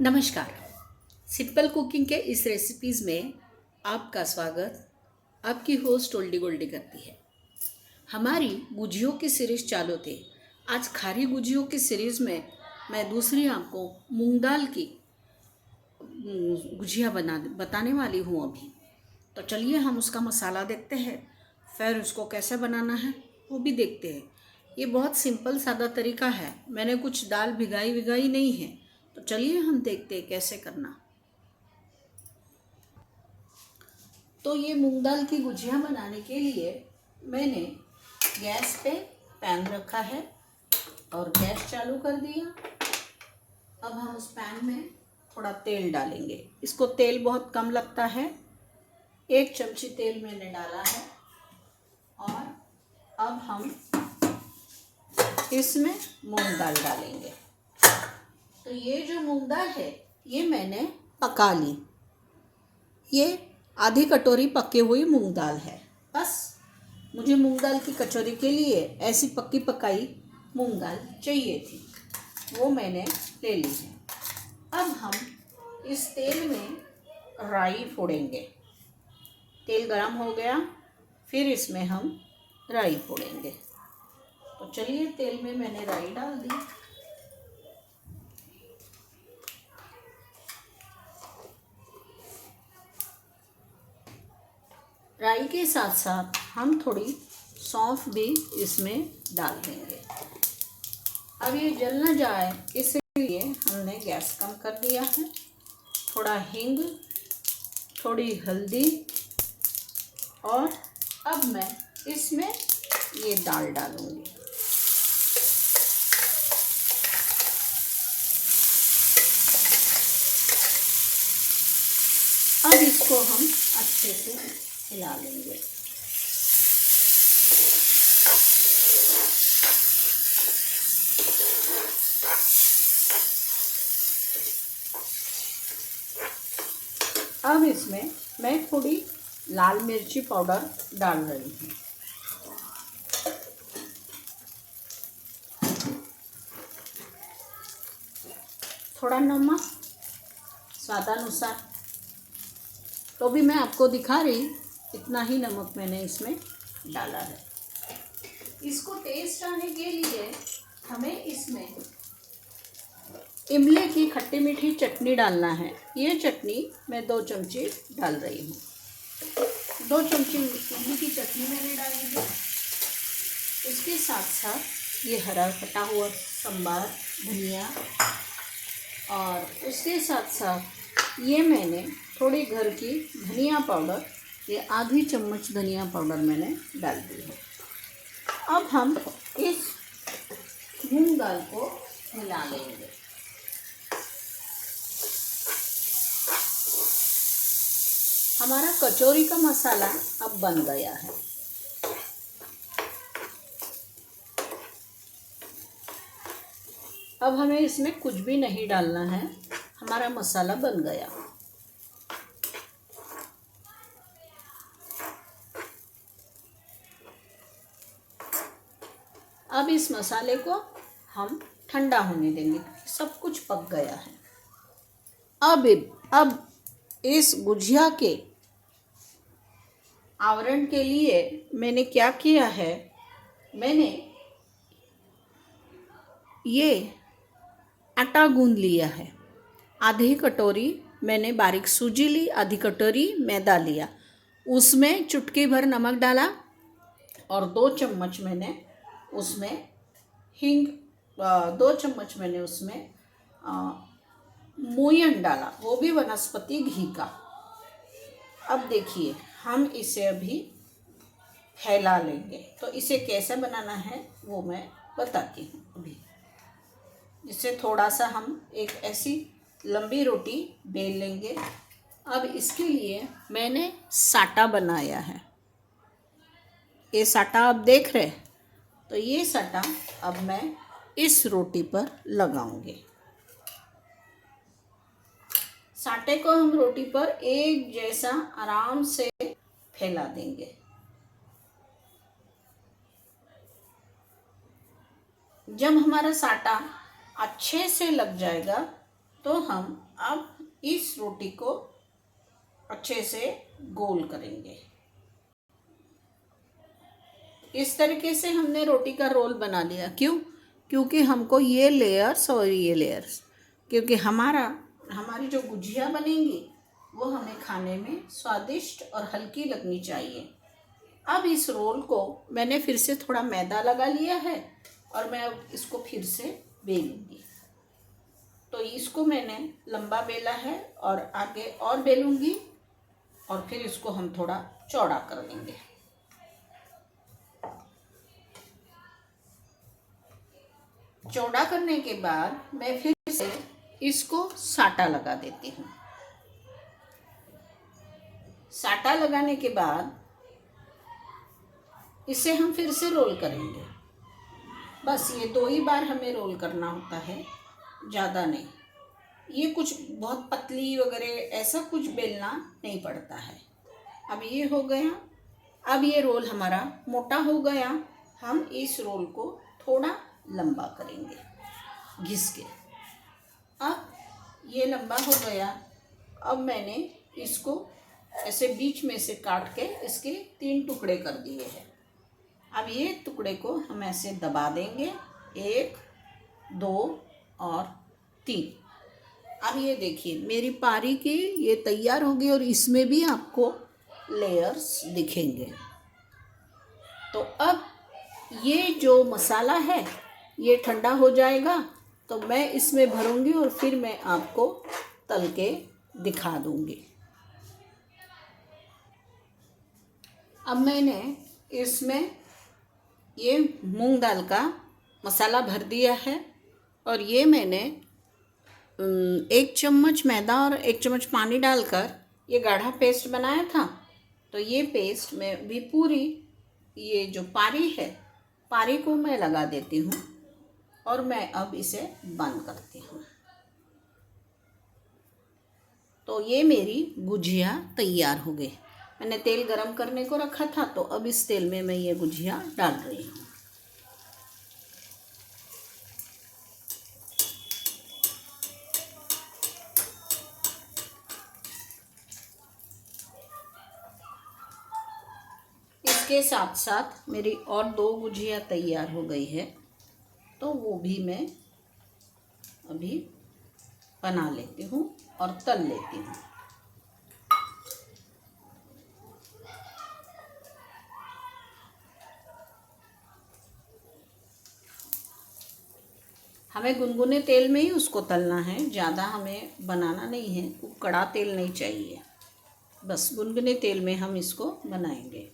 नमस्कार। Simple cooking के इस रेसिपीज़ में आपका स्वागत आपकी होस्ट ओल्डी गोल्डी करती है। हमारी गुजियों की सीरीज़ चालू थी। आज खारी गुजियों की सीरीज़ में मैं दूसरी आपको मूंग दाल की गुजिया बताने वाली हूँ अभी। तो चलिए हम उसका मसाला देखते हैं, फिर उसको कैसे बनाना है वो भी देखते हैं। ये बहुत सिंपल सादा तरीका है। मैंने कुछ दाल भिगाई नहीं है। तो चलिए हम देखते हैं कैसे करना। तो ये मूंग दाल की गुजिया बनाने के लिए मैंने गैस पे पैन रखा है और गैस चालू कर दिया। अब हम उस पैन में थोड़ा तेल डालेंगे। इसको तेल बहुत कम लगता है। 1 चमची तेल मैंने डाला है और अब हम इसमें मूंग दाल डालेंगे। तो ये जो मूंग दाल है ये मैंने पका ली। ये आधी कटोरी पकी हुई मूंग दाल है। बस मुझे मूंग दाल की कचौरी के लिए ऐसी पक्की पकाई मूंग दाल चाहिए थी, वो मैंने ले ली है। अब हम इस तेल में राई फोड़ेंगे। तेल गरम हो गया, फिर इसमें हम राई फोड़ेंगे। तो चलिए, तेल में मैंने राई डाल दी। राई के साथ साथ हम थोड़ी सौंफ भी इसमें डाल देंगे। अब ये जल न जाए इसलिए हमने गैस कम कर दिया है। थोड़ा हींग, थोड़ी हल्दी और अब मैं इसमें ये दाल डालूंगी। अब इसको हम अच्छे से हिला लेंगे। अब इसमें मैं थोड़ी लाल मिर्ची पाउडर डाल रही हूँ। थोड़ा नमक स्वादानुसार। तो भी मैं आपको दिखा रही, इतना ही नमक मैंने इसमें डाला है। इसको टेस्ट आने के लिए हमें इसमें इमली की खट्टी मीठी चटनी डालना है। ये चटनी मैं 2 चमची डाल रही हूँ। 2 चमची इमली की चटनी मैंने डाली है। इसके साथ साथ ये हरा कटा हुआ संबार धनिया और उसके साथ साथ ये मैंने थोड़ी घर की धनिया पाउडर, ये आधी चम्मच धनिया पाउडर मैंने डाल दी है। अब हम इस मूंग दाल को मिला लेंगे। हमारा कचौरी का मसाला अब बन गया है। अब हमें इसमें कुछ भी नहीं डालना है, हमारा मसाला बन गया। अब इस मसाले को हम ठंडा होने देंगे। सब कुछ पक गया है। अब इस गुजिया के आवरण के लिए मैंने क्या किया है, मैंने ये आटा गूंद लिया है। आधी कटोरी मैंने बारीक सूजी ली, आधी कटोरी मैदा लिया, उसमें चुटकी भर नमक डाला और 2 चम्मच मैंने उसमें हींग, 2 चम्मच मैंने उसमें मोयन डाला, वो भी वनस्पति घी का। अब देखिए, हम इसे अभी फैला लेंगे। तो इसे कैसे बनाना है वो मैं बताती हूँ अभी। इसे थोड़ा सा हम एक ऐसी लंबी रोटी बेल लेंगे। अब इसके लिए मैंने साटा बनाया है। ये साटा आप देख रहे हैं। तो ये साटा अब मैं इस रोटी पर लगाऊंगी। साटे को हम रोटी पर एक जैसा आराम से फैला देंगे। जब हमारा साटा अच्छे से लग जाएगा तो हम अब इस रोटी को अच्छे से गोल करेंगे। इस तरीके से हमने रोटी का रोल बना लिया। क्यों? क्योंकि हमको ये लेयर्स और ये लेयर्स, क्योंकि हमारी जो गुजिया बनेंगी वो हमें खाने में स्वादिष्ट और हल्की लगनी चाहिए। अब इस रोल को मैंने फिर से थोड़ा मैदा लगा लिया है और मैं अब इसको फिर से बेलूंगी। तो इसको मैंने लंबा बेला है और आगे और बेलूंगी और फिर इसको हम थोड़ा चौड़ा कर देंगे। चौड़ा करने के बाद मैं फिर से इसको साटा लगा देती हूँ। साटा लगाने के बाद इसे हम फिर से रोल करेंगे। बस ये 2 ही बार हमें रोल करना होता है, ज़्यादा नहीं। ये कुछ बहुत पतली वगैरह ऐसा कुछ बेलना नहीं पड़ता है। अब ये हो गया। अब ये रोल हमारा मोटा हो गया। हम इस रोल को थोड़ा लंबा करेंगे घिस के। अब ये लंबा हो गया। अब मैंने इसको ऐसे बीच में से काट के इसके 3 टुकड़े कर दिए हैं। अब ये टुकड़े को हम ऐसे दबा देंगे, 1, 2 और 3। अब ये देखिए मेरी पारी की ये तैयार होगी और इसमें भी आपको लेयर्स दिखेंगे। तो अब ये जो मसाला है ये ठंडा हो जाएगा तो मैं इसमें भरूंगी और फिर मैं आपको तल के दिखा दूंगी। अब मैंने इसमें ये मूंग दाल का मसाला भर दिया है और ये मैंने 1 चम्मच मैदा और 1 चम्मच पानी डालकर ये गाढ़ा पेस्ट बनाया था। तो ये पेस्ट में भी पूरी ये जो पारी है, पारी को मैं लगा देती हूँ और मैं अब इसे बंद करती हूँ। तो ये मेरी गुजिया तैयार हो गई। मैंने तेल गरम करने को रखा था तो अब इस तेल में मैं ये गुजिया डाल रही हूँ। इसके साथ साथ मेरी और 2 गुजिया तैयार हो गई है तो वो भी मैं अभी बना लेती हूँ और तल लेती हूँ। हमें गुनगुने तेल में ही उसको तलना है, ज़्यादा हमें बनाना नहीं है, कड़ा तेल नहीं चाहिए। बस गुनगुने तेल में हम इसको बनाएंगे।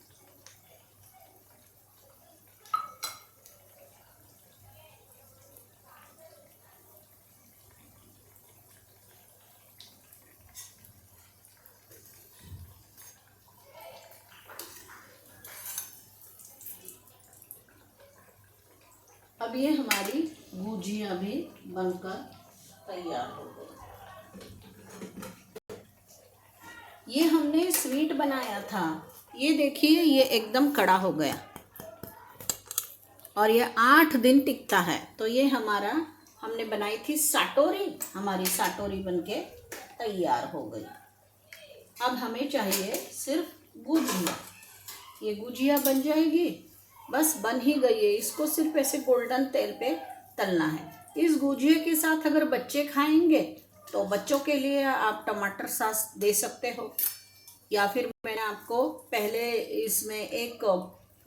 अब ये हमारी गुजिया भी बनकर तैयार हो गई। ये हमने स्वीट बनाया था, ये देखिए ये एकदम कड़ा हो गया और ये 8 दिन टिकता है। तो ये हमारा हमने बनाई थी साटोरी, हमारी साटोरी बनके तैयार हो गई। अब हमें चाहिए सिर्फ गुजिया। ये गुजिया बन जाएगी, बस बन ही गई है। इसको सिर्फ ऐसे गोल्डन तेल पे तलना है। इस गुजिया के साथ अगर बच्चे खाएंगे तो बच्चों के लिए आप टमाटर सॉस दे सकते हो, या फिर मैंने आपको पहले इसमें एक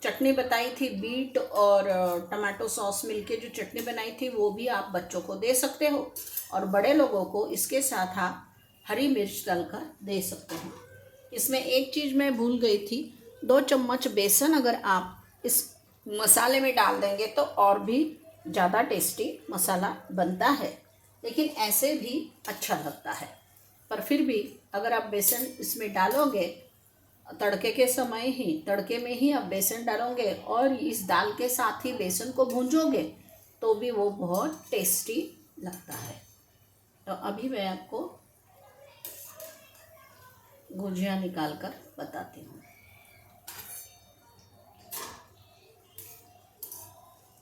चटनी बताई थी, बीट और टमाटो सॉस मिलके जो चटनी बनाई थी वो भी आप बच्चों को दे सकते हो। और बड़े लोगों को इसके साथ आप हरी मिर्च डालकर दे सकते हो। इसमें एक चीज़ मैं भूल गई थी, 2 चम्मच बेसन अगर आप इस मसाले में डाल देंगे तो और भी ज़्यादा टेस्टी मसाला बनता है, लेकिन ऐसे भी अच्छा लगता है। पर फिर भी अगर आप बेसन इसमें डालोगे तड़के के समय ही, तड़के में ही आप बेसन डालोगे और इस दाल के साथ ही बेसन को भूंजोगे तो भी वो बहुत टेस्टी लगता है। तो अभी मैं आपको गुजिया निकाल कर बताती हूँ।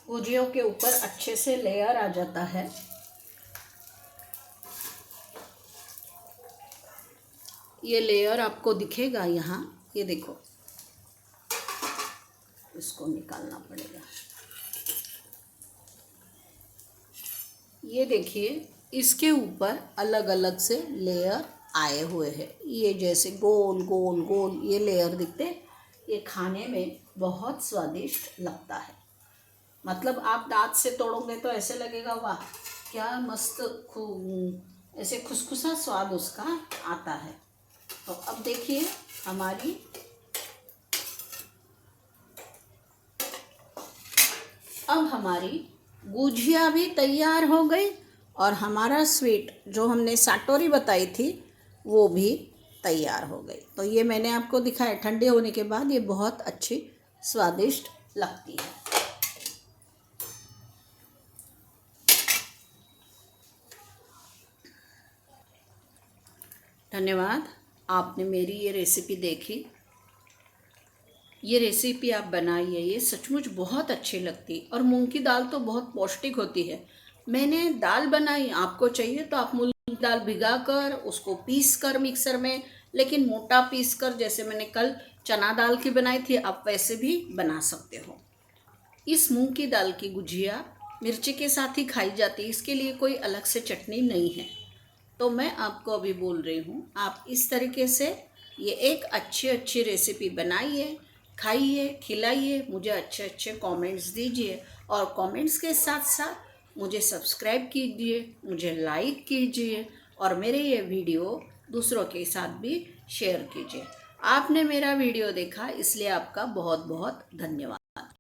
गुजियों के ऊपर अच्छे से लेयर आ जाता है। ये लेयर आपको दिखेगा यहाँ, ये देखो, इसको निकालना पड़ेगा। ये देखिए, इसके ऊपर अलग अलग से लेयर आए हुए हैं। ये जैसे गोल गोल गोल ये लेयर दिखते, ये खाने में बहुत स्वादिष्ट लगता है। मतलब आप दांत से तोड़ोगे तो ऐसे लगेगा वाह क्या मस्त ऐसे खुसखुसा स्वाद उसका आता है। तो अब देखिए हमारी गुजिया भी तैयार हो गई और हमारा स्वीट जो हमने साटोरी बताई थी वो भी तैयार हो गई। तो ये मैंने आपको दिखाया, ठंडे होने के बाद ये बहुत अच्छी स्वादिष्ट लगती है। धन्यवाद, आपने मेरी ये रेसिपी देखी। ये रेसिपी आप बनाइए, ये सचमुच बहुत अच्छी लगती। और मूंग की दाल तो बहुत पौष्टिक होती है। मैंने दाल बनाई, आपको चाहिए तो आप मूंग की दाल भिगा कर उसको पीस कर मिक्सर में, लेकिन मोटा पीस कर, जैसे मैंने कल चना दाल की बनाई थी, आप वैसे भी बना सकते हो। इस मूंग की दाल की गुजिया मिर्ची के साथ ही खाई जाती है, इसके लिए कोई अलग से चटनी नहीं है। तो मैं आपको अभी बोल रही हूँ, आप इस तरीके से ये एक अच्छी रेसिपी बनाइए, खाइए, खिलाइए, मुझे अच्छे अच्छे कमेंट्स दीजिए और कमेंट्स के साथ साथ मुझे सब्सक्राइब कीजिए, मुझे लाइक कीजिए और मेरे ये वीडियो दूसरों के साथ भी शेयर कीजिए। आपने मेरा वीडियो देखा इसलिए आपका बहुत बहुत धन्यवाद।